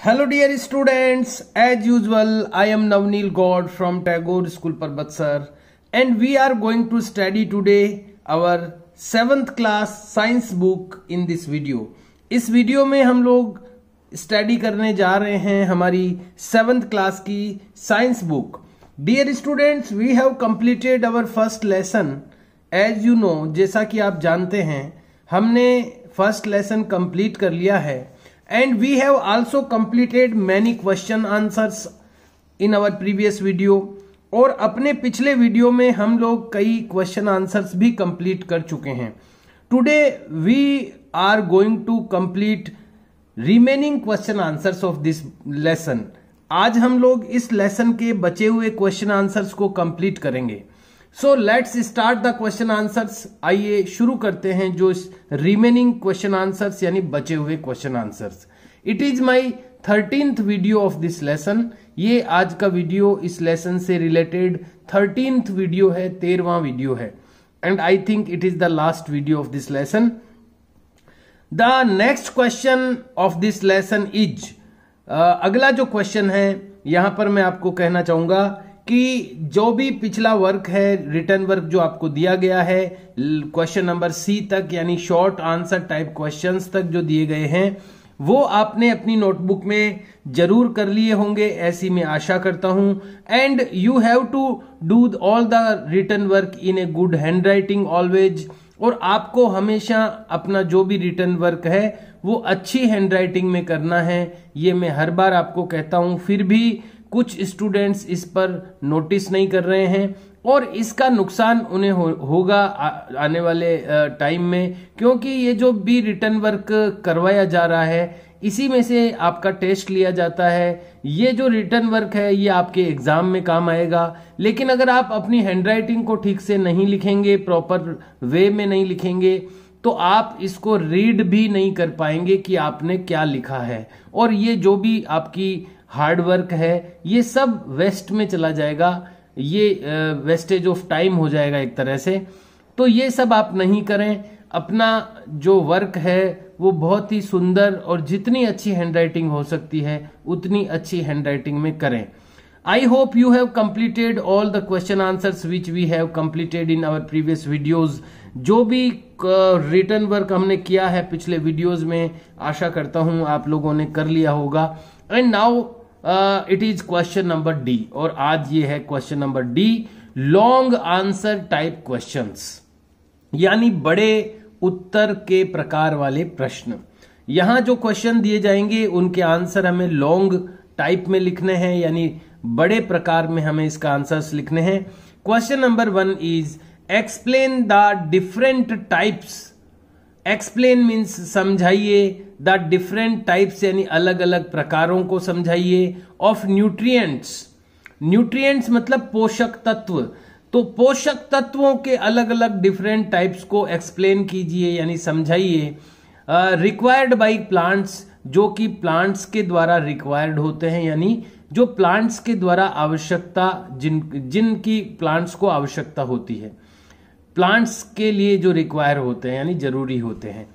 Hello dear students, as usual I am Navneel God from Tagore School Parbatsar and we are going to study today our 7th class science book in this video. इस video में हम लोग study करने जा रहे हैं हमारी 7th class की science book. Dear students, we have completed our first lesson. As you know, जैसा कि आप जानते हैं हमने फर्स्ट लेसन कंप्लीट कर लिया है. And we have also completed many question answers in our previous video. और अपने पिछले वीडियो में हम लोग कई क्वेश्चन आंसर्स भी कंप्लीट कर चुके हैं. Today we are going to complete remaining question answers of this lesson. आज हम लोग इस लेसन के बचे हुए क्वेश्चन आंसर्स को कंप्लीट करेंगे. So let's start the question answers. आइए शुरू करते हैं जो रिमेनिंग क्वेश्चन आंसर्स यानी बचे हुए question answers. It is my 13th video of this lesson. ये आज का वीडियो इस लेसन से रिलेटेड 13th वीडियो है, 13वां वीडियो है. And I think it is the last video of this lesson. The next question of this lesson is, अगला जो question है यहां पर मैं आपको कहना चाहूंगा कि जो भी पिछला वर्क है, रिटर्न वर्क जो आपको दिया गया है क्वेश्चन नंबर सी तक यानी शॉर्ट आंसर टाइप क्वेश्चंस तक जो दिए गए हैं, वो आपने अपनी नोटबुक में जरूर कर लिए होंगे, ऐसी मैं आशा करता हूं. And you have to do all the written work in a good handwriting always. और आपको हमेशा अपना जो भी रिटर्न वर्क है वो अच्छी हैंड राइटिंग में करना है. ये मैं हर बार आपको कहता हूं, फिर भी कुछ स्टूडेंट्स इस पर नोटिस नहीं कर रहे हैं और इसका नुकसान उन्हें होगा आने वाले टाइम में, क्योंकि ये जो भी रिटर्न वर्क करवाया जा रहा है इसी में से आपका टेस्ट लिया जाता है. ये जो रिटर्न वर्क है ये आपके एग्जाम में काम आएगा, लेकिन अगर आप अपनी हैंडराइटिंग को ठीक से नहीं लिखेंगे, प्रॉपर वे में नहीं लिखेंगे, तो आप इसको रीड भी नहीं कर पाएंगे कि आपने क्या लिखा है. और ये जो भी आपकी हार्ड वर्क है ये सब वेस्ट में चला जाएगा, ये वेस्टेज ऑफ टाइम हो जाएगा एक तरह से. तो ये सब आप नहीं करें. अपना जो वर्क है वो बहुत ही सुंदर और जितनी अच्छी हैंडराइटिंग हो सकती है उतनी अच्छी हैंडराइटिंग में करें. I hope you have completed all the question answers which we have completed in our previous videos. जो भी रिटर्न वर्क हमने किया है पिछले वीडियोज में, आशा करता हूं आप लोगों ने कर लिया होगा. And now it is question number D. और आज ये है question number D, long answer type questions यानी बड़े उत्तर के प्रकार वाले प्रश्न. यहां जो क्वेश्चन दिए जाएंगे उनके आंसर हमें लॉन्ग टाइप में लिखने हैं, यानी बड़े प्रकार में हमें इसका आंसर्स लिखने हैं. Question number 1 is explain the different types. Explain means समझाइए, द डिफरेंट टाइप्स यानी अलग अलग प्रकारों को समझाइए, ऑफ न्यूट्रिएंट्स. न्यूट्रिएंट्स मतलब पोषक तत्व. तो पोषक तत्वों के अलग अलग डिफरेंट टाइप्स को एक्सप्लेन कीजिए यानी समझाइए. रिक्वायर्ड बाय प्लांट्स, जो कि प्लांट्स के द्वारा रिक्वायर्ड होते हैं, यानी जो प्लांट्स के द्वारा आवश्यकता जिनकी प्लांट्स को आवश्यकता होती है, प्लांट्स के लिए जो रिक्वायर होते हैं यानी जरूरी होते हैं.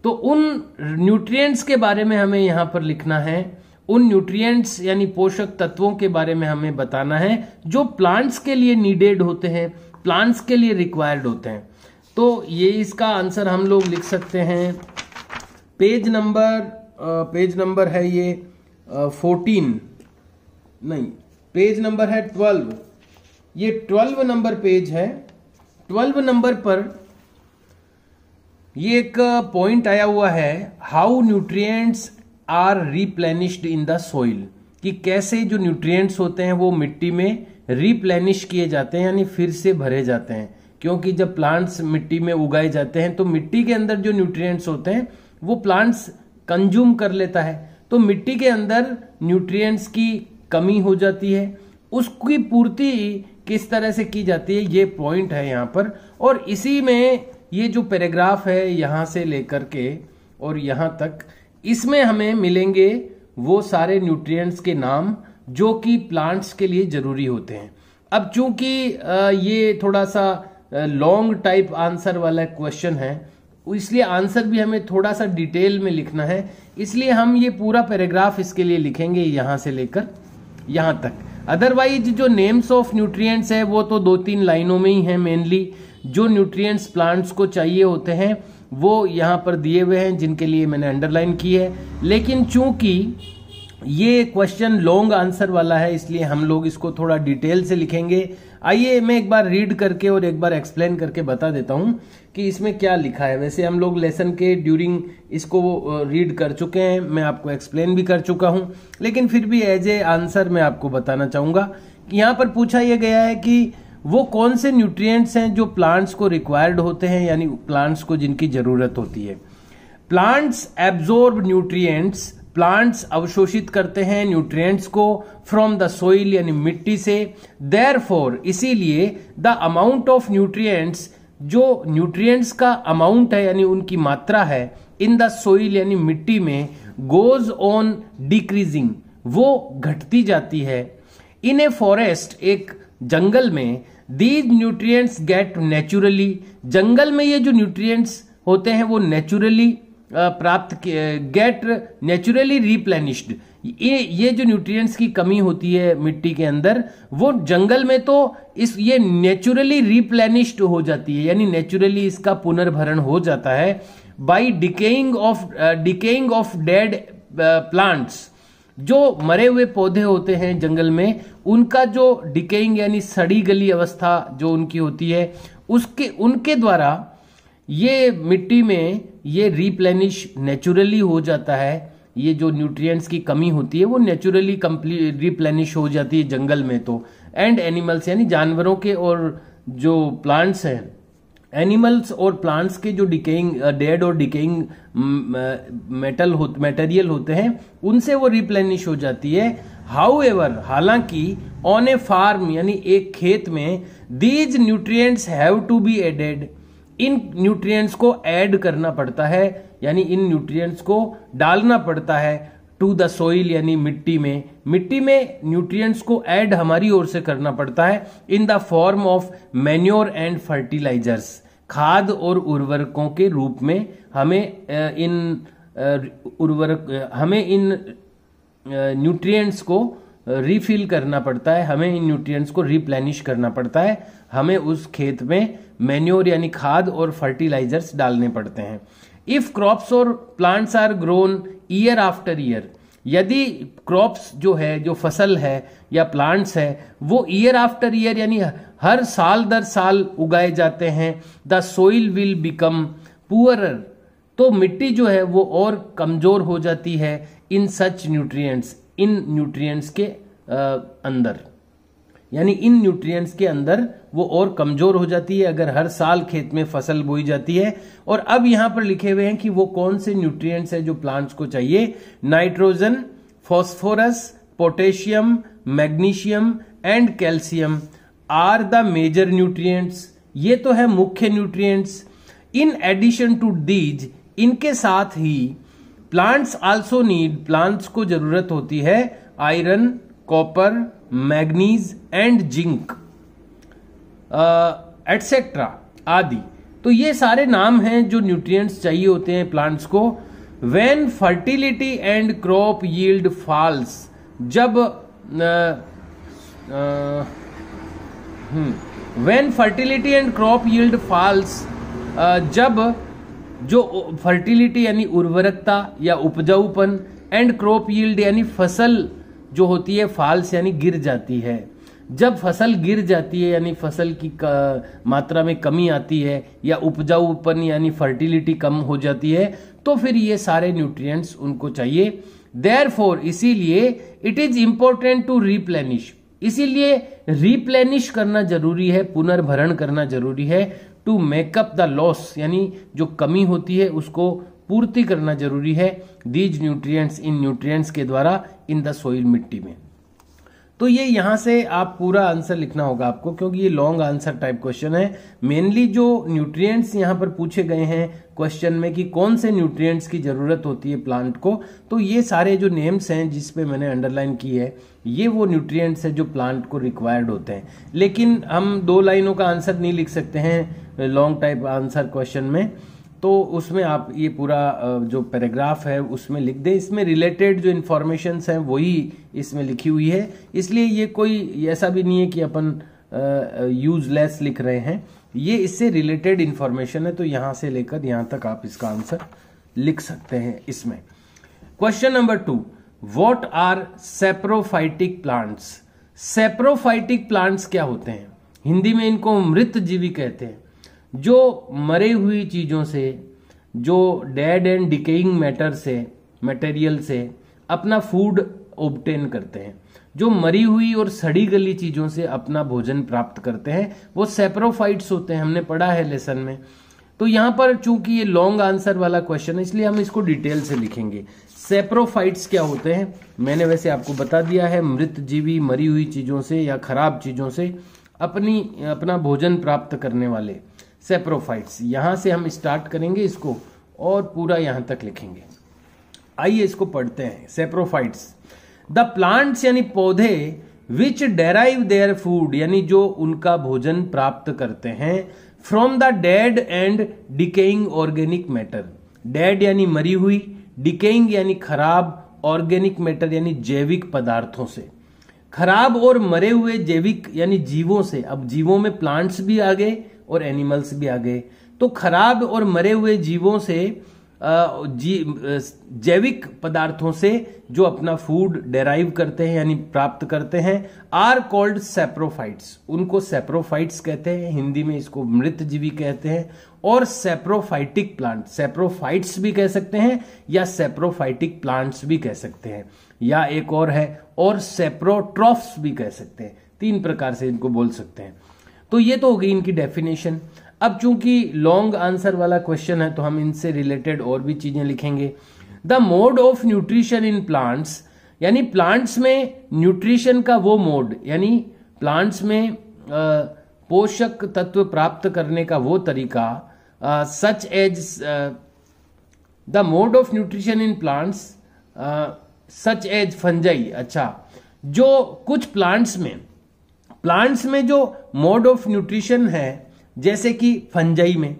तो उन न्यूट्रिएंट्स के बारे में हमें यहां पर लिखना है. उन न्यूट्रिएंट्स यानी पोषक तत्वों के बारे में हमें बताना है जो प्लांट्स के लिए नीडेड होते हैं, प्लांट्स के लिए रिक्वायर्ड होते हैं. तो ये इसका आंसर हम लोग लिख सकते हैं. पेज नंबर है ये 14 नहीं, पेज नंबर है 12. ये 12 नंबर पेज है. 12 नंबर पर ये एक पॉइंट आया हुआ है, how nutrients are replenished in the soil. कि कैसे जो न्यूट्रिएंट्स होते हैं वो मिट्टी में रिप्लेनिश किए जाते हैं यानी फिर से भरे जाते हैं. क्योंकि जब प्लांट्स मिट्टी में उगाए जाते हैं तो मिट्टी के अंदर जो न्यूट्रिएंट्स होते हैं वो प्लांट्स कंज्यूम कर लेता है. तो मिट्टी के अंदर न्यूट्रिएंट्स की कमी हो जाती है, उसकी पूर्ति किस तरह से की जाती है ये पॉइंट है यहाँ पर. और इसी में ये जो पैराग्राफ है यहां से लेकर के और यहां तक, इसमें हमें मिलेंगे वो सारे न्यूट्रिएंट्स के नाम जो कि प्लांट्स के लिए जरूरी होते हैं. अब चूंकि ये थोड़ा सा लॉन्ग टाइप आंसर वाला क्वेश्चन है इसलिए आंसर भी हमें थोड़ा सा डिटेल में लिखना है, इसलिए हम ये पूरा पैराग्राफ इसके लिए लिखेंगे यहां से लेकर यहां तक। अदरवाइज जो नेम्स ऑफ न्यूट्रिएंट्स है वो तो 2-3 लाइनों में ही है। मेनली जो न्यूट्रिएंट्स प्लांट्स को चाहिए होते हैं वो यहाँ पर दिए हुए हैं, जिनके लिए मैंने अंडरलाइन की है। लेकिन चूंकि ये क्वेश्चन लॉन्ग आंसर वाला है, इसलिए हम लोग इसको थोड़ा डिटेल से लिखेंगे। आइए मैं एक बार रीड करके और एक बार एक्सप्लेन करके बता देता हूं कि इसमें क्या लिखा है। वैसे हम लोग लेसन के ड्यूरिंग इसको रीड कर चुके हैं, मैं आपको एक्सप्लेन भी कर चुका हूं, लेकिन फिर भी एज ए आंसर मैं आपको बताना चाहूंगा कि यहाँ पर पूछा यह गया है कि वो कौन से न्यूट्रिएंट्स हैं जो प्लांट्स को रिक्वायर्ड होते हैं, यानी प्लांट्स को जिनकी जरूरत होती है। प्लांट्स एब्जॉर्ब न्यूट्रिएंट्स, प्लांट्स अवशोषित करते हैं न्यूट्रिएंट्स को फ्रॉम द सोइल यानी मिट्टी से। देयरफॉर इसीलिए द अमाउंट ऑफ न्यूट्रिएंट्स, जो न्यूट्रिएंट्स का अमाउंट है यानी उनकी मात्रा है इन द सोइल यानी मिट्टी में, गोज ऑन डिक्रीजिंग, वो घटती जाती है। इन ए फॉरेस्ट, एक जंगल में, दीज न्यूट्रिएंट्स गेट नेचुरली, जंगल में ये जो न्यूट्रिएंट्स होते हैं वो नेचुरली प्राप्त, गेट नेचुरली रिप्लेनिश्ड, ये जो न्यूट्रिएंट्स की कमी होती है मिट्टी के अंदर वो जंगल में तो ये नेचुरली रिप्लेनिश्ड हो जाती है, यानी नेचुरली इसका पुनर्भरण हो जाता है by decaying of dead plants. जो मरे हुए पौधे होते हैं जंगल में, उनका जो डिकेइंग यानी सड़ी गली अवस्था जो उनकी होती है, उनके द्वारा ये मिट्टी में ये रिप्लेनिश नेचुरली हो जाता है। ये जो न्यूट्रिएंट्स की कमी होती है वो नेचुरली कंप्लीट रिप्लेनिश हो जाती है जंगल में तो। एंड एनिमल्स यानी जानवरों के और जो प्लांट्स हैं, एनिमल्स और प्लांट्स के जो डिकेइंग डेड और डिकेइंग मटेरियल होते हैं उनसे वो रिप्लेनिश हो जाती है। हाउएवर, हालांकि ऑन ए फार्म यानी एक खेत में, these nutrients have to be added, इन न्यूट्रिएंट्स को ऐड करना पड़ता है, यानी इन न्यूट्रिएंट्स को डालना पड़ता है टू द सोइल यानी मिट्टी में न्यूट्रिएंट्स को ऐड हमारी ओर से करना पड़ता है in the form of manure and fertilisers, खाद और उर्वरकों के रूप में हमें इन न्यूट्रिएंट्स को रिफिल करना पड़ता है, हमें इन न्यूट्रिएंट्स को रिप्लेनिश करना पड़ता है, हमें उस खेत में मैन्योर यानी खाद और फर्टिलाइजर्स डालने पड़ते हैं। इफ क्रॉप्स और plants are grown year after year, यदि क्रॉप्स जो है, जो फसल है या प्लांट्स है वो ईयर आफ्टर ईयर यानी हर साल दर साल उगाए जाते हैं, the soil will become poorer, तो मिट्टी जो है वो और कमजोर हो जाती है इन सच न्यूट्रिएंट्स, इन न्यूट्रिएंट्स के अंदर, यानी इन न्यूट्रिएंट्स के अंदर वो और कमजोर हो जाती है अगर हर साल खेत में फसल बोई जाती है। और अब यहां पर लिखे हुए हैं कि वो कौन से न्यूट्रिएंट्स है जो प्लांट्स को चाहिए। Nitrogen, phosphorus, potassium, magnesium and calcium are the major nutrients, ये तो है मुख्य nutrients. In addition to these, इनके साथ ही प्लांट्स आल्सो नीड, प्लांट्स को जरूरत होती है iron, copper, manganese and zinc etcetera आदि। तो ये सारे नाम हैं जो न्यूट्रिएंट्स चाहिए होते हैं प्लांट्स को। When fertility and crop yield falls, जब when fertility and crop yield falls, जब जो फर्टिलिटी यानी उर्वरकता या उपजाऊपन, एंड क्रॉप यील्ड यानी फसल जो होती है फॉल्स यानी गिर जाती है, जब फसल गिर जाती है यानी फसल की मात्रा में कमी आती है या उपजाऊपन यानी फर्टिलिटी कम हो जाती है, तो फिर ये सारे न्यूट्रिएंट्स उनको चाहिए। देयरफॉर, इसीलिए it is important to replenish, इसीलिए रिप्लेनिश करना जरूरी है, पुनर्भरण करना जरूरी है। टू मेकअप द लॉस, यानी जो कमी होती है उसको पूर्ति करना जरूरी है। दीज न्यूट्रिएंट्स, इन न्यूट्रिएंट्स के द्वारा इन द सोइल, मिट्टी में। तो ये यहां से आप पूरा आंसर लिखना होगा आपको, क्योंकि ये लॉन्ग आंसर टाइप क्वेश्चन है। मेनली जो न्यूट्रिएंट्स यहां पर पूछे गए हैं क्वेश्चन में कि कौन से न्यूट्रिएंट्स की जरूरत होती है प्लांट को, तो ये सारे जो नेम्स हैं जिसपे मैंने अंडरलाइन की है, ये वो न्यूट्रिएंट्स है जो प्लांट को रिक्वायर्ड होते हैं। लेकिन हम 2 लाइनों का आंसर नहीं लिख सकते हैं लॉन्ग टाइप आंसर क्वेश्चन में, तो तो उसमें आप ये पूरा जो पैराग्राफ है उसमें लिख दें। इसमें रिलेटेड जो इन्फॉर्मेशंस हैं वही इसमें लिखी हुई है, इसलिए ये कोई ऐसा भी नहीं है कि अपन यूजलेस लिख रहे हैं, ये इससे रिलेटेड इन्फॉर्मेशन है। तो यहां से लेकर यहां तक आप इसका आंसर लिख सकते हैं इसमें। Question number 2, what are saprophytic plants? Saprophytic plants क्या होते हैं? हिंदी में इनको मृत जीवी कहते हैं, जो मरे हुई चीजों से, जो डेड एंड डिकेइंग मैटर से, मटेरियल से अपना फूड ऑब्टेन करते हैं, जो मरी हुई और सड़ी गली चीजों से अपना भोजन प्राप्त करते हैं, वो सैप्रोफाइट्स होते हैं। हमने पढ़ा है लेसन में। तो यहां पर चूंकि ये लॉन्ग आंसर वाला क्वेश्चन है, इसलिए हम इसको डिटेल से लिखेंगे। सैप्रोफाइट्स क्या होते हैं मैंने वैसे आपको बता दिया है, मृत जीवी, मरी हुई चीजों से या खराब चीजों से अपना भोजन प्राप्त करने वाले सैप्रोफाइट्स। यहां से हम स्टार्ट करेंगे इसको और पूरा यहां तक लिखेंगे। आइए इसको पढ़ते हैं। सैप्रोफाइट्स, द प्लांट्स यानी पौधे, विच डेराइव देयर फूड यानी जो उनका भोजन प्राप्त करते हैं, from the dead and decaying organic matter. Dead यानी मरी हुई, डिकेइंग यानी खराब, ऑर्गेनिक मैटर यानी जैविक पदार्थों से। खराब और मरे हुए जैविक यानी जीवों से। अब जीवों में प्लांट्स भी आ गए और एनिमल्स भी आ गए। तो खराब और मरे हुए जीवों से, जैविक पदार्थों से जो अपना फूड डेराइव करते हैं यानी प्राप्त करते हैं, आर कॉल्ड सैप्रोफाइट्स। उनको सैप्रोफाइट्स कहते हैं, हिंदी में इसको मृत जीवी कहते हैं। और सैप्रोफाइटिक प्लांट, सैप्रोफाइट्स भी कह सकते हैं या सैप्रोफाइटिक प्लांट्स भी कह सकते हैं, या एक और है और सैप्रोट्रॉफ्स भी कह सकते हैं। 3 प्रकार से इनको बोल सकते हैं। तो ये तो हो गई इनकी डेफिनेशन। अब चूंकि लॉन्ग आंसर वाला क्वेश्चन है तो हम इनसे रिलेटेड और भी चीजें लिखेंगे। The mode of nutrition in plants, यानी प्लांट्स में न्यूट्रिशन का वो मोड, यानी प्लांट्स में पोषक तत्व प्राप्त करने का वो तरीका, such as the mode of nutrition in plants such as fungi. अच्छा, जो कुछ प्लांट्स में जो मोड ऑफ न्यूट्रिशन है, जैसे कि फंजाई में,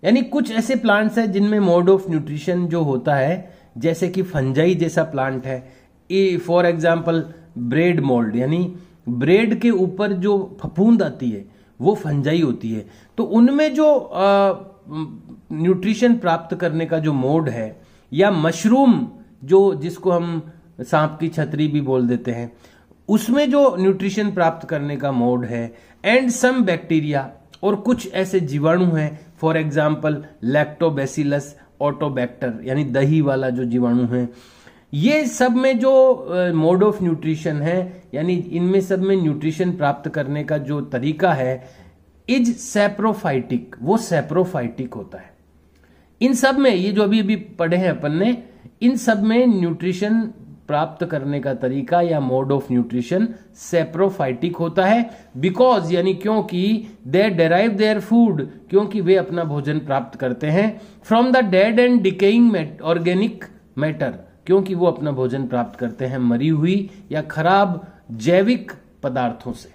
यानी कुछ ऐसे प्लांट्स हैं जिनमें मोड ऑफ न्यूट्रिशन जो होता है, जैसे कि फंजाई जैसा प्लांट है। फॉर एग्जाम्पल ब्रेड मोल्ड, यानी ब्रेड के ऊपर जो फफूंद आती है वो फंजाई होती है। तो उनमें जो न्यूट्रिशन प्राप्त करने का जो मोड है, या मशरूम जो जिसको हम सांप की छतरी भी बोल देते हैं, उसमें जो न्यूट्रिशन प्राप्त करने का मोड है। एंड सम बैक्टीरिया, और कुछ ऐसे जीवाणु हैं, फॉर एग्जाम्पल लैक्टोबैसिलस ऑटोबैक्टर, यानी दही वाला जो जीवाणु है। ये सब में जो मोड ऑफ न्यूट्रिशन है, यानी इनमें सब में न्यूट्रिशन प्राप्त करने का जो तरीका है, इज सैप्रोफाइटिक, वो सैप्रोफाइटिक होता है। इन सब में, ये जो अभी अभी पढ़े हैं अपन ने, इन सब में न्यूट्रिशन प्राप्त करने का तरीका या मोड ऑफ न्यूट्रिशन सैप्रोफाइटिक होता है। बिकॉज, यानी क्योंकि, दे डेराइव देयर फूड, क्योंकि वे अपना भोजन प्राप्त करते हैं, from the dead and decaying organic matter, क्योंकि वो अपना भोजन प्राप्त करते हैं मरी हुई या खराब जैविक पदार्थों से।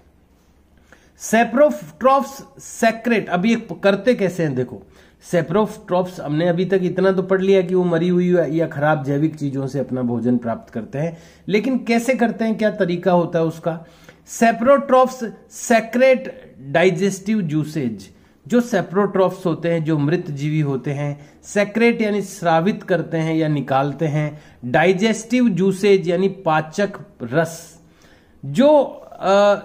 सैप्रोट्रॉफ्स सेक्रेट, अब ये करते कैसे हैं देखो। सैप्रोट्रॉफ्स हमने अभी तक इतना तो पढ़ लिया कि वो मरी हुई या खराब जैविक चीजों से अपना भोजन प्राप्त करते हैं, लेकिन कैसे करते हैं, क्या तरीका होता है उसका। सैप्रोट्रॉफ्स सेक्रेट डाइजेस्टिव जूसेज, जो सैप्रोट्रॉफ्स होते हैं, जो मृत जीवी होते हैं, सेक्रेट यानी स्रावित करते हैं या निकालते हैं, डाइजेस्टिव जूसेज यानी पाचक रस। जो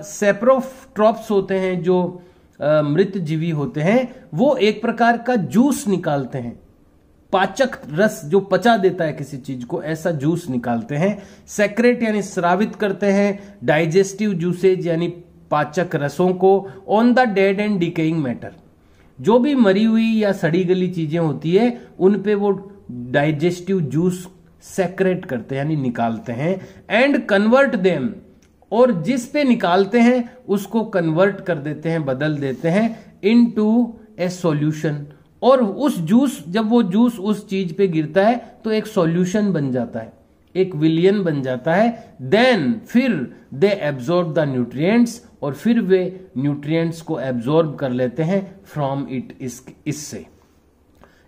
सैप्रोट्रॉफ्स होते हैं, जो मृत जीवी होते हैं, वो एक प्रकार का जूस निकालते हैं, पाचक रस जो पचा देता है किसी चीज को, ऐसा जूस निकालते हैं। सेक्रेट यानी स्रावित करते हैं, डाइजेस्टिव जूसेज यानी पाचक रसों को, on the dead and decaying matter, जो भी मरी हुई या सड़ी गली चीजें होती है उन पे वो डाइजेस्टिव जूस सेक्रेट करते हैं यानी निकालते हैं। एंड कन्वर्ट देम, और जिस पे निकालते हैं उसको कन्वर्ट कर देते हैं, बदल देते हैं इनटू ए सॉल्यूशन। और उस जूस, जब वो जूस उस चीज पे गिरता है तो एक सॉल्यूशन बन जाता है, एक विलियन बन जाता है। देन फिर दे एब्जॉर्ब द न्यूट्रिएंट्स, और फिर वे न्यूट्रिएंट्स को एब्जॉर्ब कर लेते हैं फ्रॉम इट, इससे।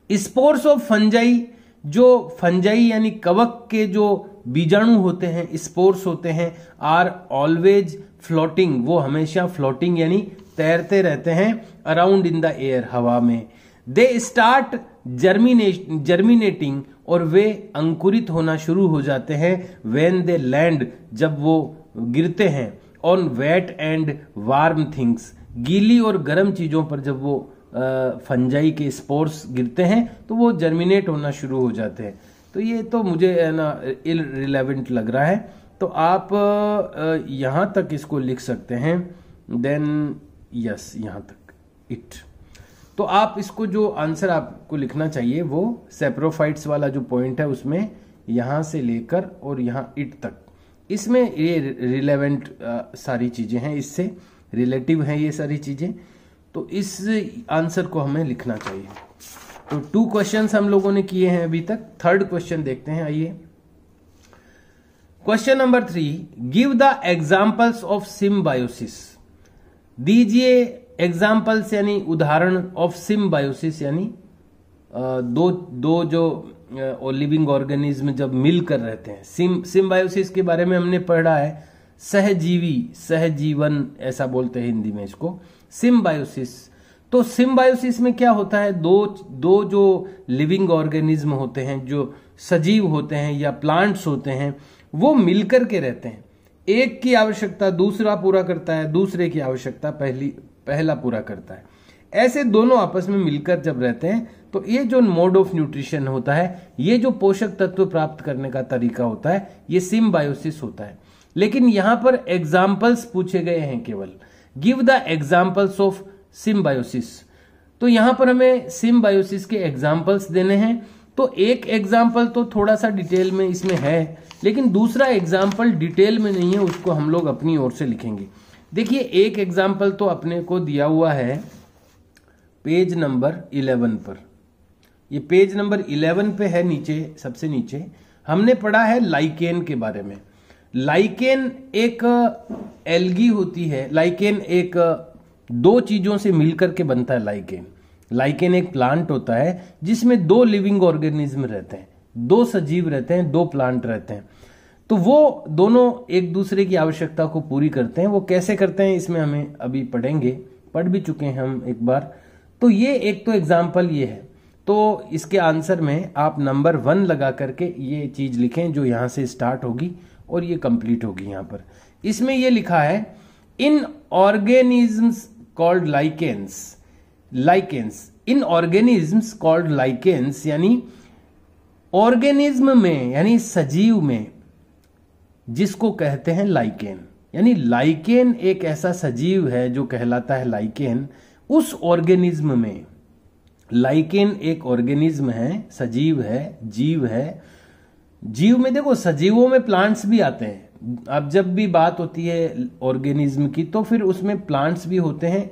स्पोर्स ऑफ फंजाई, जो फंजाई यानी कवक के जो बीजाणु होते हैं, स्पोर्स होते हैं, आर ऑलवेज फ्लोटिंग, वो हमेशा फ्लोटिंग यानी तैरते रहते हैं अराउंड इन द एयर, हवा में। दे स्टार्ट जर्मिनेटिंग, और वे अंकुरित होना शुरू हो जाते हैं व्हेन दे लैंड, जब वो गिरते हैं, on wet and warm things, गीली और गर्म चीजों पर जब वो फंजाई के स्पोर्स गिरते हैं तो वो जर्मिनेट होना शुरू हो जाते हैं। तो ये तो मुझे ना इररिलेवेंट लग रहा है, तो आप यहां तक इसको लिख सकते हैं, देन यस यहां तक इट। तो आप इसको जो आंसर आपको लिखना चाहिए वो सेप्रोफाइट्स वाला जो पॉइंट है उसमें यहां से लेकर और यहां इट तक, इसमें ये रिलेवेंट सारी चीजें हैं, इससे रिलेटिव हैं ये सारी चीजें, तो इस आंसर को हमें लिखना चाहिए। तो 2 क्वेश्चंस हम लोगों ने किए हैं अभी तक। थर्ड क्वेश्चन देखते हैं, आइए। Question number 3, give the examples of symbiosis. दीजिए एग्जाम्पल्स यानी उदाहरण ऑफ सिम्बायोसिस, यानी दो जो लिविंग ऑर्गेनिज्म जब मिलकर रहते हैं। सिम्बायोसिस के बारे में हमने पढ़ा है, सहजीवी, सहजीवन ऐसा बोलते हैं हिंदी में इसको, सिम्बायोसिस। तो सिम्बायोसिस में क्या होता है, दो जो लिविंग ऑर्गेनिज्म होते हैं, जो सजीव होते हैं या प्लांट्स होते हैं, वो मिलकर के रहते हैं। एक की आवश्यकता दूसरा पूरा करता है, दूसरे की आवश्यकता पहला पूरा करता है। ऐसे दोनों आपस में मिलकर जब रहते हैं तो ये जो मोड ऑफ न्यूट्रिशन होता है, ये जो पोषक तत्व प्राप्त करने का तरीका होता है, ये सिम्बायोसिस होता है। लेकिन यहां पर एग्जाम्पल्स पूछे गए हैं केवल, give the examples of symbiosis. तो यहां पर हमें सिम्बायोसिस के एग्जाम्पल्स देने हैं। तो एक एग्जाम्पल तो थोड़ा सा डिटेल में इसमें है, लेकिन दूसरा एग्जाम्पल डिटेल में नहीं है, उसको हम लोग अपनी ओर से लिखेंगे। देखिए एक एग्जाम्पल तो अपने को दिया हुआ है पेज नंबर 11 पर, ये पेज नंबर 11 पे है, नीचे सबसे नीचे हमने पढ़ा है लाइकेन के बारे में। लाइकेन एक एल्गी होती है, लाइकेन एक 2 चीजों से मिलकर के बनता है। लाइकेन एक प्लांट होता है जिसमें 2 लिविंग ऑर्गेनिज्म रहते हैं, 2 सजीव रहते हैं, 2 प्लांट रहते हैं। तो वो दोनों एक दूसरे की आवश्यकता को पूरी करते हैं। वो कैसे करते हैं इसमें हमें अभी पढ़ेंगे, पढ़ भी चुके हैं हम एक बार। तो ये एक तो एग्जाम्पल ये है। तो इसके आंसर में आप नंबर 1 लगा करके ये चीज लिखें जो यहां से स्टार्ट होगी और ये कंप्लीट होगी। यहां पर इसमें ये लिखा है, इन ऑर्गेनिज्म्स कॉल्ड लाइकेन्स, इन ऑर्गेनिज्म्स कॉल्ड लाइकेन्स, यानी ऑर्गेनिज्म में यानी सजीव में जिसको कहते हैं लाइकेन। यानी लाइकेन एक ऐसा सजीव है जो कहलाता है लाइकेन। उस ऑर्गेनिज्म में, लाइकेन एक ऑर्गेनिज्म है, सजीव है, जीव है। जीव में देखो, सजीवों में प्लांट्स भी आते हैं। अब जब भी बात होती है ऑर्गेनिज्म की तो फिर उसमें प्लांट्स भी होते हैं,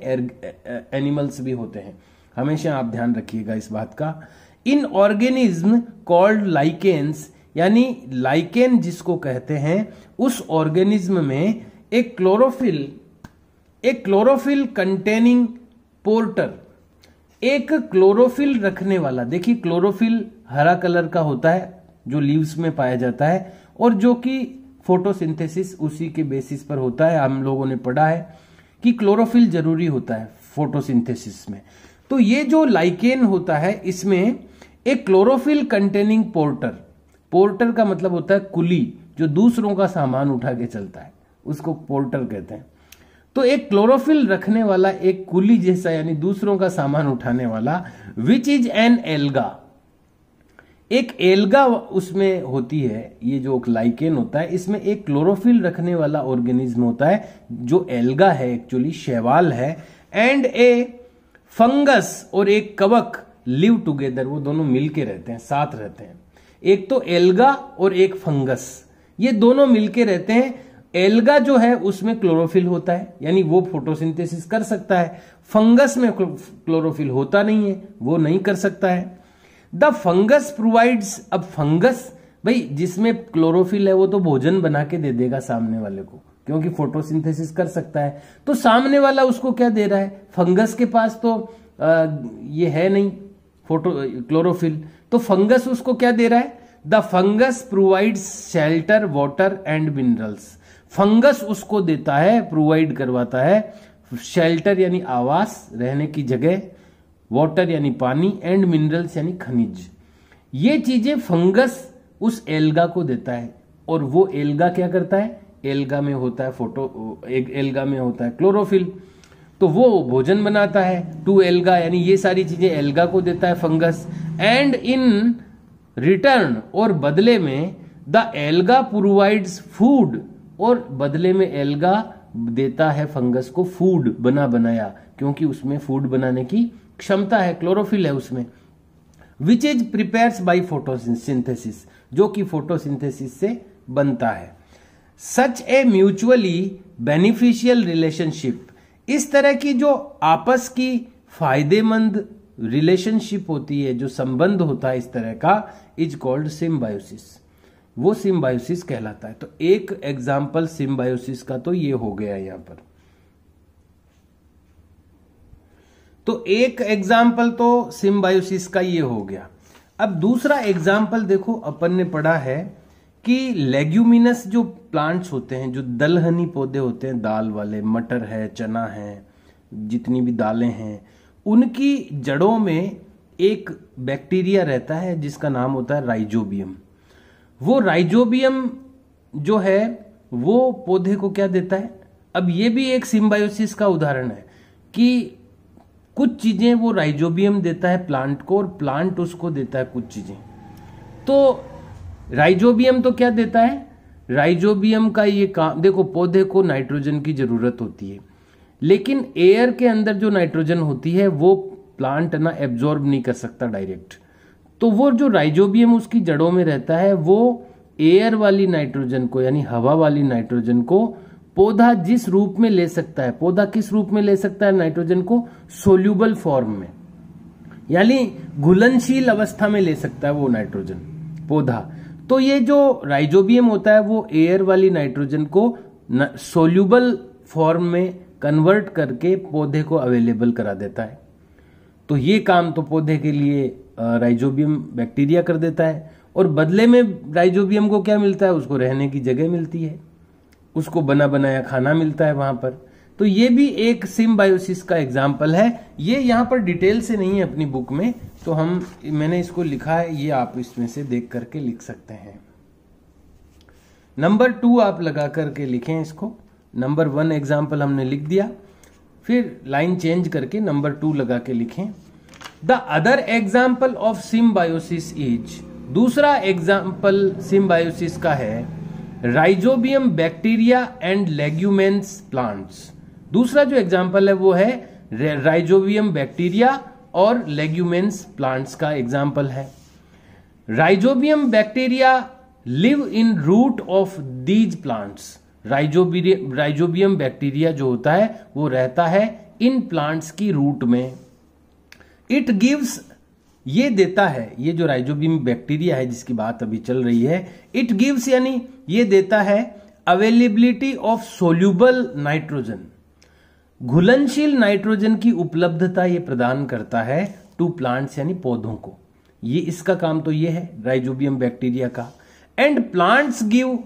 एनिमल्स भी होते हैं। हमेशा आप ध्यान रखिएगा इस बात का। इन ऑर्गेनिज्म कॉल्ड लाइकेन्स, यानी लाइकेन जिसको कहते हैं, उस ऑर्गेनिज्म में एक क्लोरोफिल कंटेनिंग पोर्टर, एक क्लोरोफिल रखने वाला। देखिए क्लोरोफिल हरा कलर का होता है जो लीव्स में पाया जाता है, और जो कि फोटोसिंथेसिस उसी के बेसिस पर होता है। हम लोगों ने पढ़ा है कि क्लोरोफिल जरूरी होता है फोटोसिंथेसिस में। तो ये जो लाइकेन होता है इसमें एक क्लोरोफिल कंटेनिंग पोर्टर का मतलब होता है कुली, जो दूसरों का सामान उठा के चलता है, उसको पोर्टर कहते हैं। तो एक क्लोरोफिल रखने वाला एक कुली जैसा, यानी दूसरों का सामान उठाने वाला, विच इज एन एल्गा। एक एल्गा उसमें होती है। ये जो लाइकेन होता है इसमें एक क्लोरोफिल रखने वाला ऑर्गेनिज्म होता है जो एल्गा है, एक्चुअली शैवाल है। एंड ए फंगस, और एक कवक, लिव टुगेदर, वो दोनों मिलके रहते हैं, साथ रहते हैं। एक तो एल्गा और एक फंगस, ये दोनों मिलके रहते हैं। एल्गा जो है उसमें क्लोरोफिल होता है, यानी वो फोटोसिंथेसिस कर सकता है। फंगस में क्लोरोफिल होता नहीं है, वो नहीं कर सकता है। द फंगस प्रोवाइड्स, अब फंगस भाई जिसमें क्लोरोफिल है वो तो भोजन बना के दे देगा सामने वाले को, क्योंकि फोटोसिंथेसिस कर सकता है। तो सामने वाला उसको क्या दे रहा है, फंगस के पास तो ये है नहीं, फोटो क्लोरोफिल। तो फंगस उसको क्या दे रहा है? The fungus provides shelter, water and minerals. Fungus उसको देता है, प्रोवाइड करवाता है शेल्टर यानी आवास, रहने की जगह, वाटर यानी पानी, एंड मिनरल्स यानी खनिज। ये चीजें फंगस उस एल्गा को देता है। और वो एल्गा क्या करता है? एल्गा में होता है एल्गा में होता है क्लोरोफिल, तो वो भोजन बनाता है टू एल्गा, यानी ये सारी चीजें एल्गा को देता है फंगस। एंड इन रिटर्न, और बदले में द एल्गा प्रोवाइड्स फूड, और बदले में एल्गा देता है फंगस को फूड, बना बनाया, क्योंकि उसमें फूड बनाने की क्षमता है, क्लोरोफिल है उसमें। Which is prepares by photosynthesis, जो कि फोटोसिंथेसिस से बनता है। सच ए म्यूचुअली बेनिफिशियल रिलेशनशिप, इस तरह की जो आपस की फायदेमंद रिलेशनशिप होती है, जो संबंध होता है इस तरह का, इज कॉल्ड सिम्बायोसिस, वो सिम्बायोसिस कहलाता है। तो एक एग्जाम्पल सिम्बायोसिस का तो ये हो गया यहां पर। तो एक एग्जाम्पल तो सिम्बायोसिस का ये हो गया। अब दूसरा एग्जाम्पल देखो, अपन ने पढ़ा है कि लेग्यूमिनस जो प्लांट्स होते हैं, जो दलहनी पौधे होते हैं, दाल वाले, मटर है, चना है, जितनी भी दालें हैं, उनकी जड़ों में एक बैक्टीरिया रहता है जिसका नाम होता है राइजोबियम। वो राइजोबियम जो है वो पौधे को क्या देता है? अब ये भी एक सिम्बायोसिस का उदाहरण है कि कुछ चीजें वो राइजोबियम देता है प्लांट को, और प्लांट उसको देता है कुछ चीजें। तो राइजोबियम तो क्या देता है? राइजोबियम का ये काम देखो, पौधे को नाइट्रोजन की जरूरत होती है, लेकिन एयर के अंदर जो नाइट्रोजन होती है वो प्लांट ना एब्जॉर्ब नहीं कर सकता डायरेक्ट। तो वो जो राइजोबियम उसकी जड़ों में रहता है, वो एयर वाली नाइट्रोजन को, यानी हवा वाली नाइट्रोजन को पौधा जिस रूप में ले सकता है, पौधा किस रूप में ले सकता है नाइट्रोजन को? सोल्यूबल फॉर्म में, यानी घुलनशील अवस्था में ले सकता है वो नाइट्रोजन पौधा। तो ये जो राइजोबियम होता है वो एयर वाली नाइट्रोजन को सोल्यूबल फॉर्म में कन्वर्ट करके पौधे को अवेलेबल करा देता है। तो ये काम तो पौधे के लिए राइजोबियम बैक्टीरिया कर देता है, और बदले में राइजोबियम को क्या मिलता है? उसको रहने की जगह मिलती है, उसको बना बनाया खाना मिलता है वहां पर। तो ये भी एक सिम्बायोसिस का एग्जाम्पल है। ये यहां पर डिटेल से नहीं है अपनी बुक में, तो मैंने इसको लिखा है, ये आप इसमें से देख करके लिख सकते हैं। नंबर 2 आप लगा करके लिखें इसको। नंबर 1 एग्जाम्पल हमने लिख दिया, फिर लाइन चेंज करके नंबर 2 लगा के लिखें। The other example of symbiosis is, दूसरा एग्जाम्पल सिम्बायोसिस का है rhizobium bacteria and leguminous plants. दूसरा जो एग्जाम्पल है वो है राइजोबियम बैक्टीरिया और लेग्यूमेंस प्लांट्स का एग्जाम्पल है। Rhizobium bacteria live in root of these plants. Rhizobium bacteria जो होता है वो रहता है इन प्लांट्स की रूट में। इट गिव्स, ये देता है, ये जो राइजोबियम बैक्टीरिया है जिसकी बात अभी चल रही है, इट गिव्स यानी ये देता है अवेलेबिलिटी ऑफ सोल्यूबल नाइट्रोजन, घुलनशील नाइट्रोजन की उपलब्धता ये प्रदान करता है टू प्लांट्स यानी पौधों को। ये इसका काम तो ये है राइजोबियम बैक्टीरिया का। एंड प्लांट्स गिव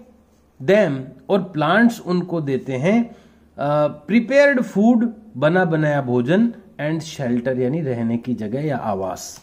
देम, और प्लांट्स उनको देते हैं प्रिपेयर्ड फूड, बना बनाया भोजन, एंड शेल्टर यानी रहने की जगह या आवास।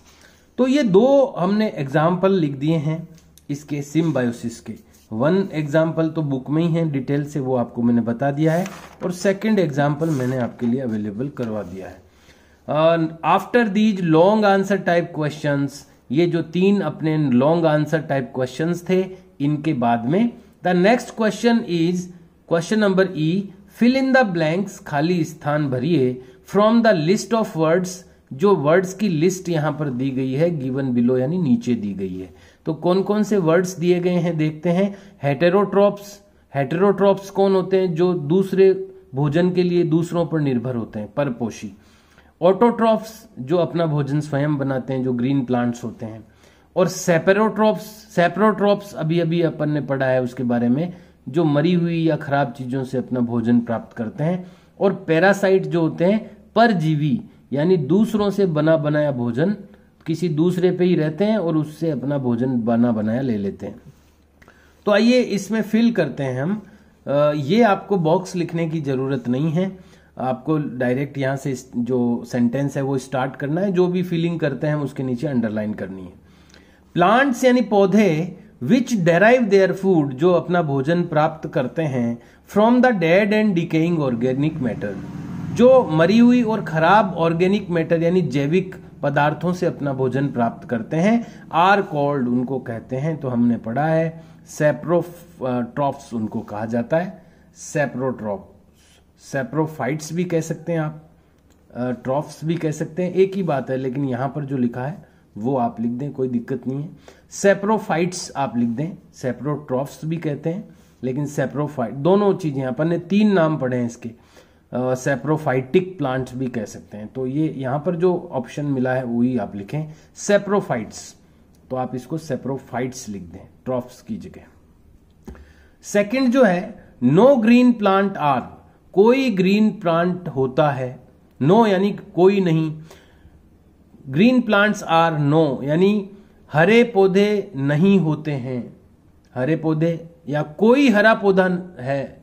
तो ये 2 हमने एग्जाम्पल लिख दिए हैं इसके सिम्बायोसिस के। 1 एग्जाम्पल तो बुक में ही है डिटेल से, वो आपको मैंने बता दिया है, और सेकंड एग्जाम्पल मैंने आपके लिए अवेलेबल करवा दिया है। After these long answer type questions, ये जो 3 अपने लॉन्ग आंसर टाइप क्वेश्चंस थे, इनके बाद में the next question is question number E, fill in the blanks, खाली स्थान भरिए, from the list of words, जो वर्ड्स की लिस्ट यहां पर दी गई है गिवन बिलो यानी नीचे दी गई है। तो कौन कौन से वर्ड्स दिए गए हैं देखते हैं। हेटेरोट्रॉप्स, हेटेरोट्रॉप्स कौन होते हैं? जो दूसरे भोजन के लिए दूसरों पर निर्भर होते हैं, परपोषी। ऑटोट्रॉप्स, जो अपना भोजन स्वयं बनाते हैं, जो ग्रीन प्लांट्स होते हैं। और सेपेरोट्रॉप्स, सेप्रोट्रॉप्स अभी अभी अपन ने पढ़ा है उसके बारे में, जो मरी हुई या खराब चीजों से अपना भोजन प्राप्त करते हैं। और पैरासाइट जो होते हैं परजीवी, यानी दूसरों से बना बनाया भोजन किसी दूसरे पे ही रहते हैं और उससे अपना भोजन बना बनाया ले लेते हैं। तो आइए इसमें फिल करते हैं हम। ये आपको बॉक्स लिखने की जरूरत नहीं है, आपको डायरेक्ट यहाँ से जो सेंटेंस है वो स्टार्ट करना है, जो भी फिलिंग करते हैं हम उसके नीचे अंडरलाइन करनी है। प्लांट्स यानी पौधे विच डेराइव देयर फूड, जो अपना भोजन प्राप्त करते हैं from the dead and decaying organic matter, जो मरी हुई और खराब ऑर्गेनिक मैटर यानी जैविक पदार्थों से अपना भोजन प्राप्त करते हैं, आर कॉल्ड, उनको कहते हैं। तो हमने पढ़ा है सैप्रोट्रॉफ्स उनको कहा जाता है, सैप्रोट्रॉफ्स। सैप्रोफाइट्स भी कह सकते हैं आप, ट्रॉफ्स भी कह सकते हैं, एक ही बात है, लेकिन यहां पर जो लिखा है वो आप लिख दें, कोई दिक्कत नहीं है। सैप्रोफाइट्स आप लिख दें, सैप्रोट्रॉफ्स भी कहते हैं, लेकिन सैप्रोफाइट दोनों चीजें, अपन ने 3 नाम पढ़े हैं इसके। सैप्रोफाइटिक प्लांट्स भी कह सकते हैं। तो ये यहां पर जो ऑप्शन मिला है वही आप लिखें, सैप्रोफाइट्स। तो आप इसको सैप्रोफाइट्स लिख दें ट्रॉफ्स की जगह। सेकंड जो है, नो ग्रीन प्लांट आर, कोई ग्रीन प्लांट होता है, नो यानी कोई नहीं, ग्रीन प्लांट्स आर नो यानी हरे पौधे नहीं होते हैं, हरे पौधे या कोई हरा पौधा है,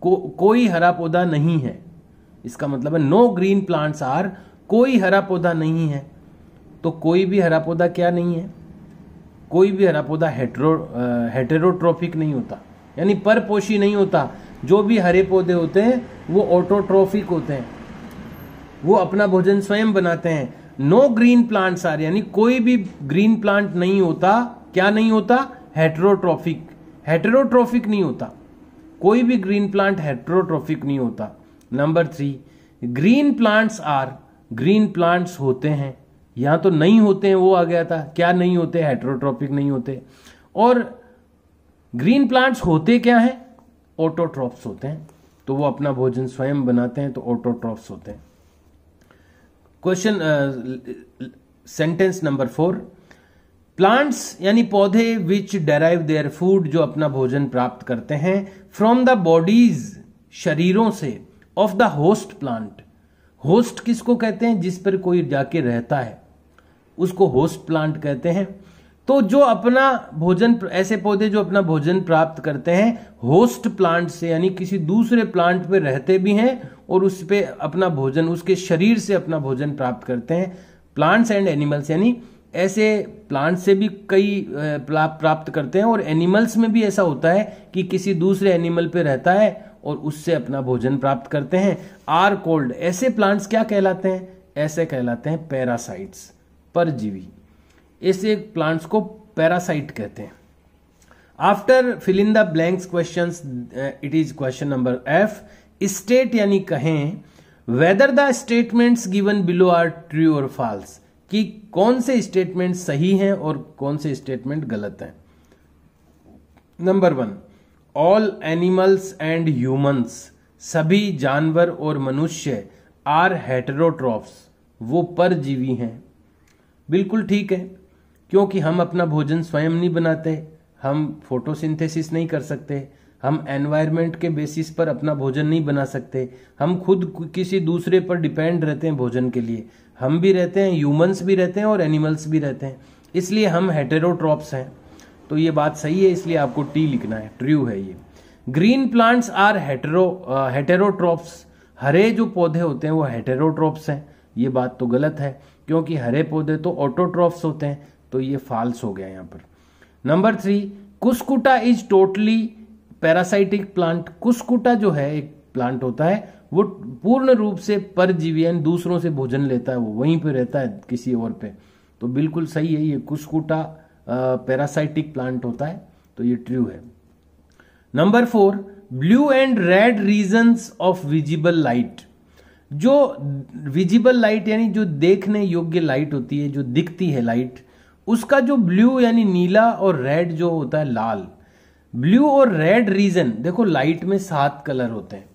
कोई हरा पौधा नहीं है, इसका मतलब है नो ग्रीन प्लांट्स आर, कोई हरा पौधा नहीं है। तो कोई भी हरा पौधा क्या नहीं है, कोई भी हरा पौधा हेटेरोट्रोफिक नहीं होता, यानी परपोषी नहीं होता। जो भी हरे पौधे होते हैं वो ऑटोट्रोफिक होते हैं, वो अपना भोजन स्वयं बनाते हैं। नो ग्रीन प्लांट्स आर यानी कोई भी ग्रीन प्लांट नहीं होता, क्या नहीं होता, हेटेरोट्रोफिक, हेटेरोट्रोफिक नहीं होता, कोई भी ग्रीन प्लांट हेटेरोट्रोफिक नहीं होता। Number 3, green plants are, green plants होते हैं, यहां तो नहीं होते हैं वो आ गया था, क्या नहीं होते, हेटेरोट्रोफिक नहीं होते। और ग्रीन प्लांट्स होते क्या हैं, ऑटोट्रॉफ्स होते हैं, तो वो अपना भोजन स्वयं बनाते हैं, तो ऑटोट्रॉफ्स होते हैं। क्वेश्चन सेंटेंस नंबर 4, प्लांट्स यानी पौधे विच डेराइव देयर फूड, जो अपना भोजन प्राप्त करते हैं फ्रॉम द बॉडीज, शरीरों से, of the host plant. Host किसको कहते हैं, जिस पर कोई जाके रहता है उसको होस्ट प्लांट कहते हैं। तो जो अपना भोजन, ऐसे पौधे जो अपना भोजन प्राप्त करते हैं होस्ट प्लांट से, यानी किसी दूसरे प्लांट पे रहते भी हैं और उस पे अपना भोजन, उसके शरीर से अपना भोजन प्राप्त करते हैं। प्लांट्स एंड एनिमल्स यानी ऐसे प्लांट से भी कई प्राप्त करते हैं, और एनिमल्स में भी ऐसा होता है कि किसी दूसरे एनिमल पे रहता है और उससे अपना भोजन प्राप्त करते हैं। आर कोल्ड, ऐसे प्लांट्स क्या कहलाते हैं, ऐसे कहलाते हैं पैरासाइट्स, परजीवी। ऐसे प्लांट्स को पैरासाइट कहते हैं। After fill in the blanks questions, it is question number F, state यानी कहें whether the statements given below are true और फॉल्स, कि कौन से स्टेटमेंट सही हैं और कौन से स्टेटमेंट गलत हैं। Number 1, all animals and humans, सभी जानवर और मनुष्य, आर हेटेरोट्रॉफ्स, वो परजीवी हैं। बिल्कुल ठीक है, क्योंकि हम अपना भोजन स्वयं नहीं बनाते, हम फोटोसिंथेसिस नहीं कर सकते, हम एनवायरनमेंट के बेसिस पर अपना भोजन नहीं बना सकते, हम खुद किसी दूसरे पर डिपेंड रहते हैं भोजन के लिए। हम भी रहते हैं, ह्यूमंस भी रहते हैं और एनिमल्स भी रहते हैं, इसलिए हम हेटेरोट्रॉप्स हैं। तो ये बात सही है, इसलिए आपको टी लिखना है, ट्रू है ये। ग्रीन प्लांट्स आर हेटेरोट्रॉप्स, हरे जो पौधे होते हैं वो हेटेरोट्रॉप्स हैं, ये बात तो गलत है, क्योंकि हरे पौधे तो ऑटोट्रॉप्स होते हैं, तो ये फॉल्स हो गया यहां पर। Number 3, कुस्कुटा is totally parasitic plant, कुस्कुटा जो है एक प्लांट होता है वो पूर्ण रूप से परजीवी, दूसरों से भोजन लेता है, वो वहीं पे रहता है किसी और पे, तो बिल्कुल सही है, ये कुस्कुटा पैरासाइटिक प्लांट होता है, तो ये ट्रू है। Number 4, blue and red regions of visible light, जो विजिबल लाइट यानी जो देखने योग्य लाइट होती है, जो दिखती है लाइट, उसका जो ब्लू यानी नीला और रेड जो होता है लाल, ब्लू और रेड रीजन, देखो लाइट में 7 कलर होते हैं,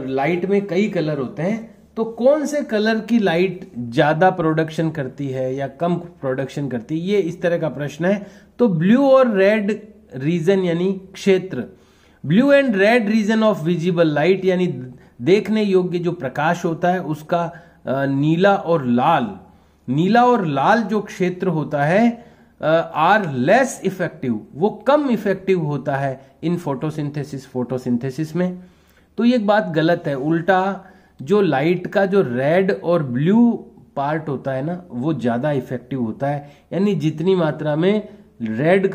लाइट में कई कलर होते हैं, तो कौन से कलर की लाइट ज्यादा प्रोडक्शन करती है या कम प्रोडक्शन करती है, ये इस तरह का प्रश्न है। तो ब्लू और रेड रीजन यानी क्षेत्र, blue and red region of visible light यानी देखने योग्य जो प्रकाश होता है उसका नीला और लाल, नीला और लाल जो क्षेत्र होता है आर लेस इफेक्टिव, वो कम इफेक्टिव होता है इन फोटोसिंथेसिस में। तो ये एक बात गलत है। उल्टा जो लाइट का जो रेड और ब्लू पार्ट होता है ना, वो ज्यादा इफेक्टिव होता है। यानी जितनी मात्रा में रेड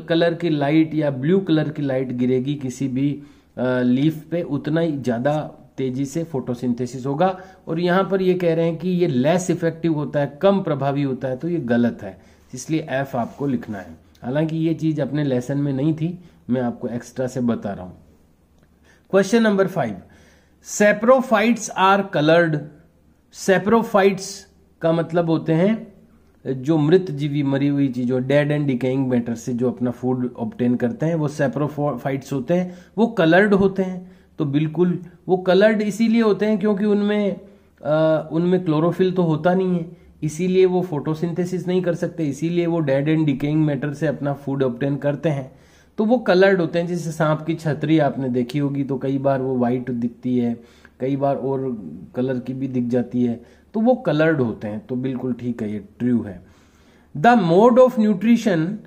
कलर की लाइट या ब्लू कलर की लाइट गिरेगी किसी भी लीफ पे, उतना ही ज्यादा तेजी से फोटोसिंथेसिस होगा। और यहां पर ये कह रहे हैं कि ये लेस इफेक्टिव होता है, कम प्रभावी होता है, तो ये गलत है। इसलिए एफ आपको लिखना है। हालांकि ये चीज अपने लेसन में नहीं थी, मैं आपको एक्स्ट्रा से बता रहा हूं। Question number 5, saprophytes are coloured. Saprophytes का मतलब होते हैं जो मृत जीवी, मरी हुई चीजों, डेड एंड डिकेइंग मैटर से जो अपना फूड ऑब्टेन करते हैं, वो सैप्रोफाइट्स होते हैं। वो कलर्ड होते हैं। तो बिल्कुल वो कलर्ड इसीलिए होते हैं क्योंकि उनमें क्लोरोफिल तो होता नहीं है, इसीलिए वो फोटोसिंथेसिस नहीं कर सकते, इसीलिए वो डेड एंड डिकेइंग मैटर से अपना फूड ऑब्टेन करते हैं। तो वो कलर्ड होते हैं। जैसे सांप की छतरी आपने देखी होगी, तो कई बार वो वाइट दिखती है, कई बार और कलर की भी दिख जाती है, तो वो कलर्ड होते हैं। तो बिल्कुल ठीक है, ये ट्रू है। द मोड ऑफ न्यूट्रिशन,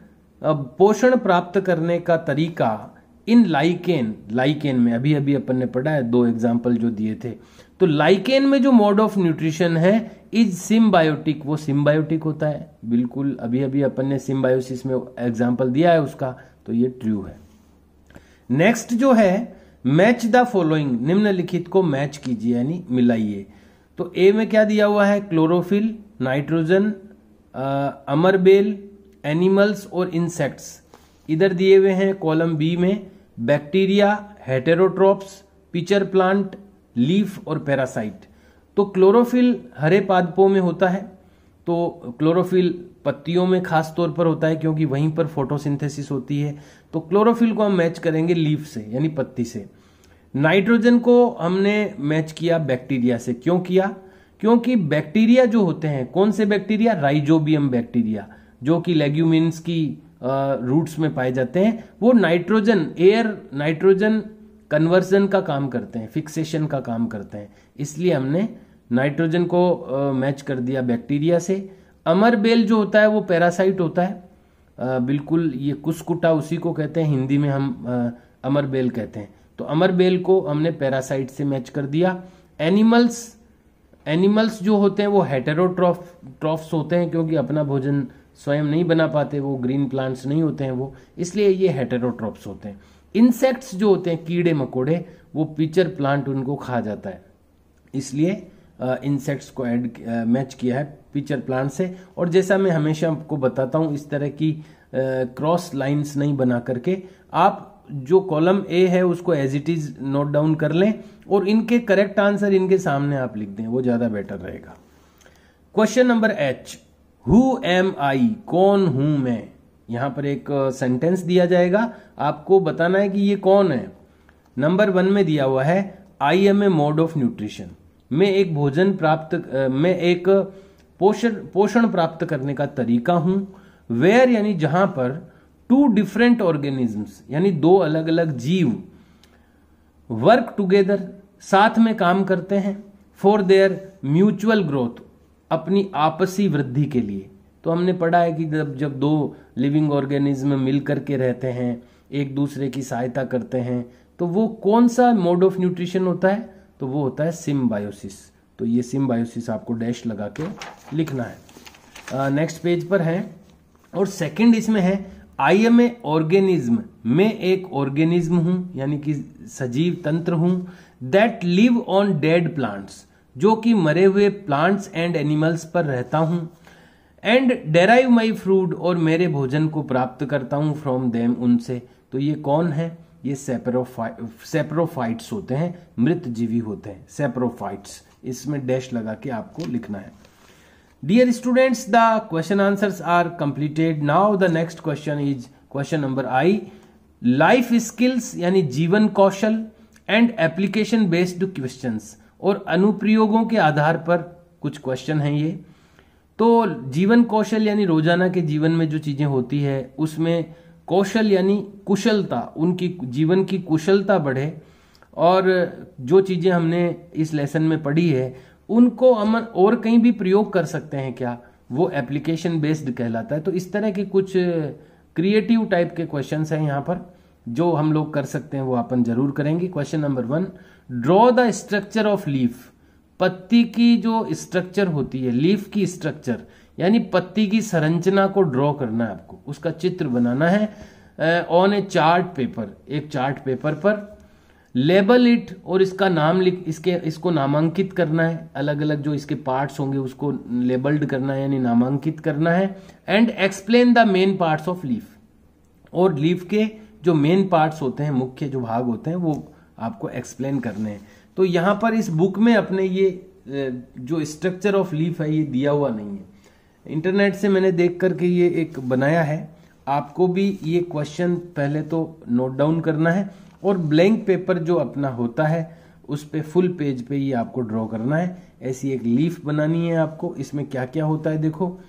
पोषण प्राप्त करने का तरीका इन लाइकेन में अभी अभी अपन ने पढ़ा है, 2 एग्जाम्पल जो दिए थे। तो लाइकेन में जो मोड ऑफ न्यूट्रिशन है इज सिम्बायोटिक, वो सिम्बायोटिक होता है। बिल्कुल अभी अभी अपन ने सिम्बायोसिस में एग्जाम्पल दिया है उसका, तो ये ट्रू है। नेक्स्ट जो है, मैच द फॉलोइंग, निम्नलिखित को मैच कीजिए यानी मिलाइए। तो ए में क्या दिया हुआ है, क्लोरोफिल, नाइट्रोजन, अमरबेल, एनिमल्स और इंसेक्ट्स। इधर दिए हुए हैं कॉलम बी में बैक्टीरिया, हेटेरोट्रोप्स, पिचर प्लांट, लीफ और पैरासाइट। तो क्लोरोफिल हरे पादपों में होता है। तो क्लोरोफिल पत्तियों में खास तौर पर होता है क्योंकि वहीं पर फोटोसिंथेसिस होती है। तो क्लोरोफिल को हम मैच करेंगे लीफ से यानी पत्ती से। नाइट्रोजन को हमने मैच किया बैक्टीरिया से। क्यों किया? क्योंकि बैक्टीरिया जो होते हैं, कौन से बैक्टीरिया, राइजोबियम बैक्टीरिया, जो कि लेग्यूमिन्स की रूट्स में पाए जाते हैं, वो नाइट्रोजन कन्वर्जन का काम करते हैं, फिक्सेशन का काम करते हैं। इसलिए हमने नाइट्रोजन को मैच कर दिया बैक्टीरिया से। अमरबेल जो होता है वो पैरासाइट होता है। बिल्कुल ये कुस्कुटा उसी को कहते हैं, हिंदी में हम अमरबेल कहते हैं। तो अमरबेल को हमने पैरासाइट से मैच कर दिया। एनिमल्स जो होते हैं वो हेटेरोट्रॉफ्स होते हैं क्योंकि अपना भोजन स्वयं नहीं बना पाते, वो ग्रीन प्लांट्स नहीं होते हैं वो, इसलिए ये हेटेरोट्रॉफ्स होते हैं। इंसेक्ट्स जो होते हैं कीड़े मकोड़े, वो पिचर प्लांट उनको खा जाता है, इसलिए इंसेक्ट्स को मैच किया है पिचर प्लांट से। और जैसा मैं हमेशा आपको बताता हूं, इस तरह की क्रॉस लाइंस नहीं बना करके आप जो कॉलम ए है उसको as it is note down कर लें और इनके करेक्ट आंसर इनके सामने आप लिख दें, वो ज्यादा बेटर रहेगा। Question number H, who am I, कौन हूं मैं। यहां पर एक सेंटेंस दिया जाएगा, आपको बताना है कि ये कौन है। नंबर 1 में दिया हुआ है, I am a mode of nutrition, मैं एक पोषण प्राप्त करने का तरीका हूं। वेयर यानी जहां पर, 2 डिफरेंट ऑर्गेनिजम्स यानी 2 अलग अलग जीव, वर्क टुगेदर साथ में काम करते हैं, फॉर देयर म्यूचुअल ग्रोथ, अपनी आपसी वृद्धि के लिए। तो हमने पढ़ा है कि जब 2 लिविंग ऑर्गेनिज्म मिल करके रहते हैं, एक दूसरे की सहायता करते हैं, तो वो कौन सा मोड ऑफ न्यूट्रिशन होता है, तो वो होता है सिम्बायोसिस। तो ये सिम्बायोसिस आपको डैश लगा के लिखना है। नेक्स्ट पेज पर है और सेकंड इसमें है, आई एम ए ऑर्गेनिज्म, मैं एक ऑर्गेनिज्म हूं यानी कि सजीव तंत्र हूं, that live on dead plants, जो कि मरे हुए प्लांट्स एंड एनिमल्स पर रहता हूं, एंड डेराइव माई फूड, और मेरे भोजन को प्राप्त करता हूं फ्रॉम देम, उनसे। तो ये कौन है, ये सेप्रोफाइट्स होते हैं, मृत जीवी होते हैं सेप्रोफाइट्स। इसमें डैश लगा के आपको लिखना है। Dear students, the question answers are completed. Now the next question is question number I, life skills यानी जीवन कौशल एंड एप्लीकेशन बेस्ड क्वेश्चंस, और अनुप्रयोगों के आधार पर कुछ क्वेश्चन हैं ये। तो जीवन कौशल यानी रोजाना के जीवन में जो चीजें होती है उसमें कौशल यानी कुशलता, उनकी जीवन की कुशलता बढ़े, और जो चीजें हमने इस लेसन में पढ़ी है उनको हम और कहीं भी प्रयोग कर सकते हैं क्या, वो एप्लीकेशन बेस्ड कहलाता है। तो इस तरह के कुछ क्रिएटिव टाइप के क्वेश्चंस हैं यहाँ पर जो हम लोग कर सकते हैं, वो अपन जरूर करेंगे। Question number 1, draw the structure of leaf. पत्ती की जो स्ट्रक्चर होती है, लीफ की स्ट्रक्चर यानी पत्ती की संरचना को ड्रॉ करना है आपको, उसका चित्र बनाना है ऑन ए चार्ट पेपर, एक चार्ट पेपर पर। लेबल इट, और इसका नाम लिख, इसको नामांकित करना है, अलग अलग जो इसके पार्ट्स होंगे उसको लेबल्ड करना है यानी नामांकित करना है। And explain the main parts of leaf, और लीफ के जो मेन पार्ट्स होते हैं, मुख्य जो भाग होते हैं, वो आपको एक्सप्लेन करने हैं। तो यहाँ पर इस बुक में अपने ये जो स्ट्रक्चर ऑफ लीफ है ये दिया हुआ नहीं है, इंटरनेट से मैंने देख करके ये एक बनाया है। आपको भी ये क्वेश्चन पहले तो नोट डाउन करना है, और ब्लैंक पेपर जो अपना होता है उस पे फुल पेज पे ये आपको ड्रॉ करना है। ऐसी एक लीफ बनानी है आपको। इसमें क्या क्या होता है देखो,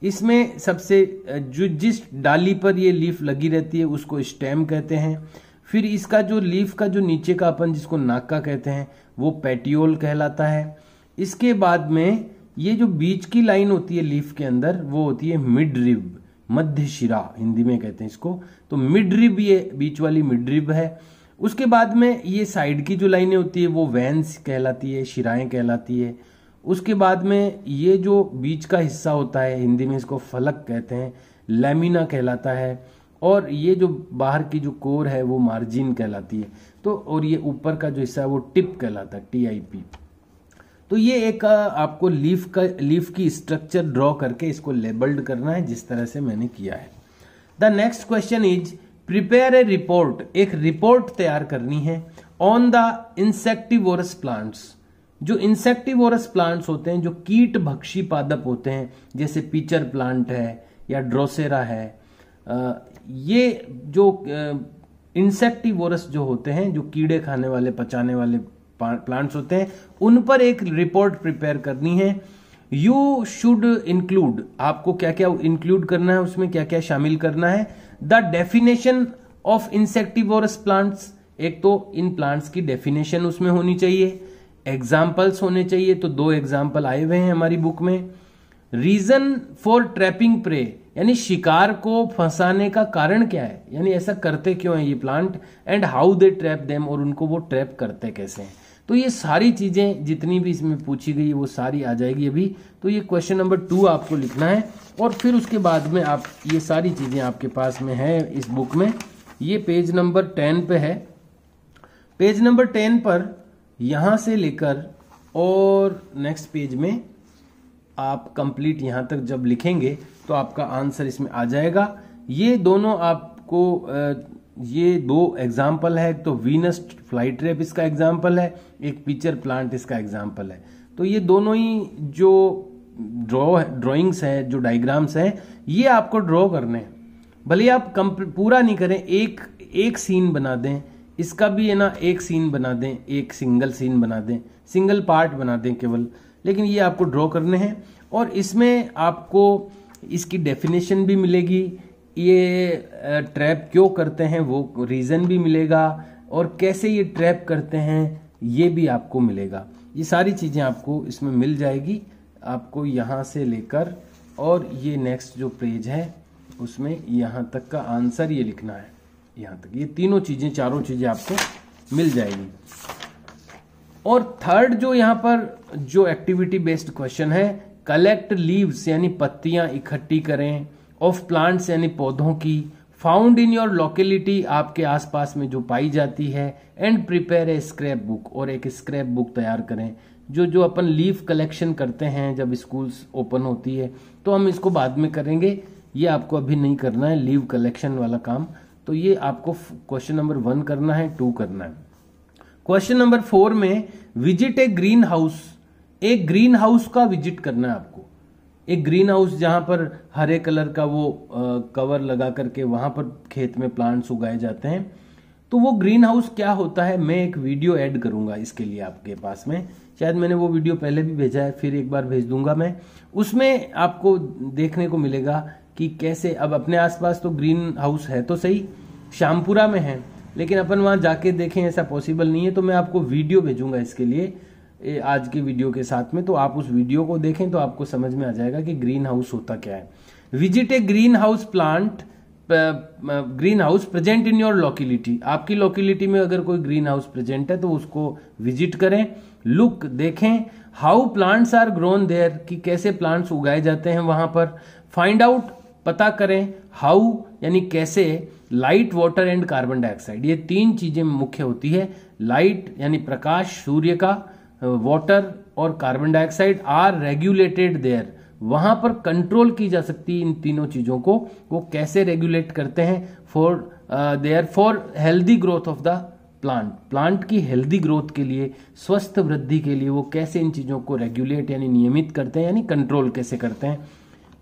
इसमें सबसे जो जिस डाली पर ये लीफ लगी रहती है उसको स्टेम कहते हैं। फिर इसका जो लीफ का जो नीचे का अपन जिसको नाका कहते हैं वो पेटियोल कहलाता है। इसके बाद में ये जो बीच की लाइन होती है लीफ के अंदर वो होती है मिड रिब, मध्य शिरा हिंदी में कहते हैं इसको। तो मिड रिब, ये बीच वाली मिड रिब है। उसके बाद में ये साइड की जो लाइनें होती है वो वेंस कहलाती है, शिराएं कहलाती है। उसके बाद में ये जो बीच का हिस्सा होता है, हिंदी में इसको फलक कहते हैं, लैमिना कहलाता है। और ये जो बाहर की जो कोर है वो मार्जिन कहलाती है। तो और ये ऊपर का जो हिस्सा है वो टिप कहलाता है, TIP। तो ये एक आपको लीफ की स्ट्रक्चर ड्रॉ करके इसको लेबल्ड करना है जिस तरह से मैंने किया है। The next question is prepare a report. एक रिपोर्ट तैयार करनी है ऑन द इंसेक्टिवोरस प्लांट्स। जो इंसेक्टिवोरस प्लांट्स होते हैं, जो कीट भक्षी पादप होते हैं, जैसे पीचर प्लांट है या ड्रोसेरा है, ये जो इंसेक्टिवोरस जो होते हैं, जो कीड़े खाने वाले पचाने वाले प्लांट्स होते हैं, उन पर एक रिपोर्ट प्रिपेयर करनी है। यू शुड इंक्लूड, आपको क्या क्या इंक्लूड करना है, उसमें क्या क्या शामिल करना है। The definition of insectivorous plants, एक तो इन प्लांट्स की डेफिनेशन उसमें होनी चाहिए। एग्जाम्पल्स होने चाहिए, तो 2 एग्जाम्पल आए हुए हैं हमारी बुक में। रीजन फॉर ट्रैपिंग प्रे, यानी शिकार को फंसाने का कारण क्या है, यानी ऐसा करते क्यों है ये plant. And how they trap them, और उनको वो ट्रैप करते कैसे हैं। तो ये सारी चीजें जितनी भी इसमें पूछी गई वो सारी आ जाएगी अभी। तो ये क्वेश्चन नंबर 2 आपको लिखना है, और फिर उसके बाद में आप ये सारी चीजें आपके पास में है इस बुक में। ये पेज नंबर 10 पे है। पेज नंबर 10 पर यहां से लेकर और नेक्स्ट पेज में आप कंप्लीट यहां तक जब लिखेंगे तो आपका आंसर इसमें आ जाएगा। ये दोनों आपको ये 2 एग्जाम्पल है, तो वीनस फ्लाई ट्रैप इसका एग्जाम्पल है, एक पिचर प्लांट इसका एग्जाम्पल है। तो ये दोनों ही जो ड्राइंग्स हैं, जो डायग्राम्स हैं, ये आपको ड्रॉ करने हैं। भले आप पूरा नहीं करें, एक सीन बना दें, इसका भी है ना एक सीन बना दें, एक सिंगल सीन बना दें, सिंगल पार्ट बना दें केवल, लेकिन ये आपको ड्रॉ करने हैं। और इसमें आपको इसकी डेफिनेशन भी मिलेगी, ये ट्रैप क्यों करते हैं वो रीजन भी मिलेगा, और कैसे ये ट्रैप करते हैं ये भी आपको मिलेगा। ये सारी चीजें आपको इसमें मिल जाएगी। आपको यहाँ से लेकर और ये नेक्स्ट जो पेज है उसमें यहाँ तक का आंसर ये लिखना है, यहाँ तक ये तीनों चीजें, चारों चीजें आपको मिल जाएगी। और थर्ड जो यहाँ पर जो एक्टिविटी बेस्ड क्वेश्चन है, कलेक्ट लीव्स यानी पत्तियां इकट्ठी करें, ऑफ प्लांट्स यानी पौधों की, फाउंड इन योर लोकेलिटी आपके आसपास में जो पाई जाती है, and prepare a scrap book, और एक स्क्रैप बुक तैयार करें। जो अपन लीफ कलेक्शन करते हैं जब स्कूल्स ओपन होती है, तो हम इसको बाद में करेंगे, ये आपको अभी नहीं करना है लीव कलेक्शन वाला काम। तो ये आपको क्वेश्चन नंबर 1 करना है, 2 करना है। क्वेश्चन नंबर 4 में विजिट ए ग्रीन हाउस, एक ग्रीन हाउस का विजिट करना है आपको। एक ग्रीन हाउस जहां पर हरे कलर का वो कवर लगा करके वहां पर खेत में प्लांट्स उगाए जाते हैं। तो वो ग्रीन हाउस क्या होता है, मैं एक वीडियो ऐड करूंगा इसके लिए आपके पास में, शायद मैंने वो वीडियो पहले भी भेजा है, फिर एक बार भेज दूंगा मैं। उसमें आपको देखने को मिलेगा कि कैसे, अब अपने आसपास तो ग्रीन हाउस है तो सही, श्यामपुरा में है, लेकिन अपन वहां जाके देखें ऐसा पॉसिबल नहीं है। तो मैं आपको वीडियो भेजूंगा इसके लिए, आज के वीडियो के साथ में, तो आप उस वीडियो को देखें तो आपको समझ में आ जाएगा कि ग्रीन हाउस होता क्या है। Visit A green house plant, green house present in your locality. आपकी लोकेलिटी में अगर कोई ग्रीन हाउस प्रेजेंट है तो उसको विजिट करें। लुक, देखें, how plants are grown there, कि कैसे प्लांट्स उगाए जाते हैं वहां पर। फाइंड आउट, पता करें, हाउ यानी कैसे, light, water and carbon dioxide, ये 3 चीजें मुख्य होती है। लाइट यानी प्रकाश सूर्य का, वाटर और carbon dioxide are regulated there, वहां पर कंट्रोल की जा सकती है इन तीनों चीजों को। वो कैसे रेगुलेट करते हैं? For healthy growth of the plant, plant की हेल्दी ग्रोथ के लिए, स्वस्थ वृद्धि के लिए वो कैसे इन चीजों को रेगुलेट यानी नियमित करते हैं, यानी कंट्रोल कैसे करते हैं।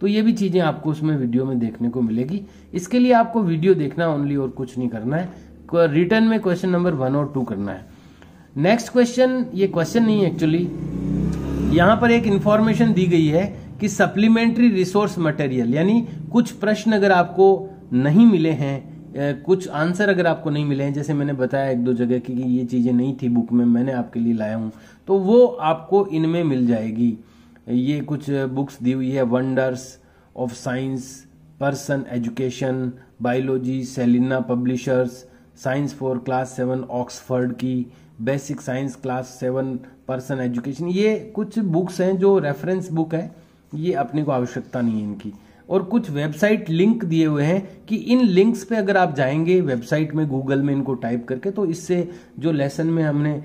तो ये भी चीजें आपको उसमें वीडियो में देखने को मिलेगी। इसके लिए आपको वीडियो देखना ओनली, और कुछ नहीं करना है। रिटर्न में क्वेश्चन नंबर 1 और 2 करना है। नेक्स्ट क्वेश्चन, ये क्वेश्चन नहीं है एक्चुअली, यहां पर एक इंफॉर्मेशन दी गई है कि सप्लीमेंट्री रिसोर्स मटेरियल, यानी कुछ प्रश्न अगर आपको नहीं मिले हैं, कुछ आंसर अगर आपको नहीं मिले हैं, जैसे मैंने बताया 1-2 जगह की ये चीजें नहीं थी बुक में, मैंने आपके लिए लाया हूं, तो वो आपको इनमें मिल जाएगी। ये कुछ बुक्स दी हुई है, wonders of science, Pearson education, biology, Selina publishers, science for class 7 Oxford की, basic science class 7 Pearson education, ये कुछ बुक्स हैं जो रेफरेंस बुक है, ये अपने को आवश्यकता नहीं है इनकी। और कुछ वेबसाइट लिंक दिए हुए हैं कि इन लिंक्स पे अगर आप जाएंगे वेबसाइट में, गूगल में इनको टाइप करके, तो इससे जो लेसन में हमने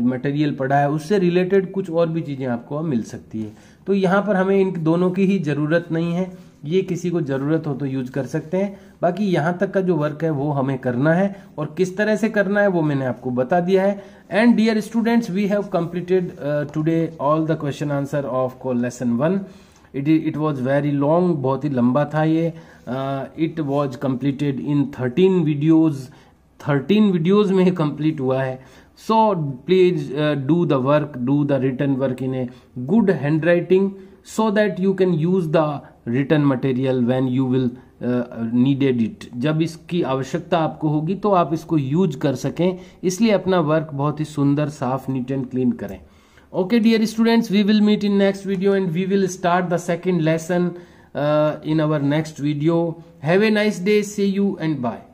मटेरियल पढ़ा है उससे रिलेटेड कुछ और भी चीजें आपको मिल सकती है। तो यहाँ पर हमें इन दोनों की ही जरूरत नहीं है, ये किसी को जरूरत हो तो यूज कर सकते हैं। बाकी यहाँ तक का जो वर्क है वो हमें करना है, और किस तरह से करना है वो मैंने आपको बता दिया है। And dear students, we have completed today all the question answer of lesson 1। It was very long, बहुत ही लंबा था ये। It was completed in 13 videos, 13 videos में कंप्लीट हुआ है। So please do the work, do the written work in a good handwriting, so that you can use the written material when you will needed it, जब इसकी आवश्यकता आपको होगी तो आप इसको यूज कर सकें, इसलिए अपना वर्क बहुत ही सुंदर, साफ, नीट एंड क्लीन करें। Okay dear students, we will meet in next video and we will start the second lesson in our next video. Have a nice day, see you and bye.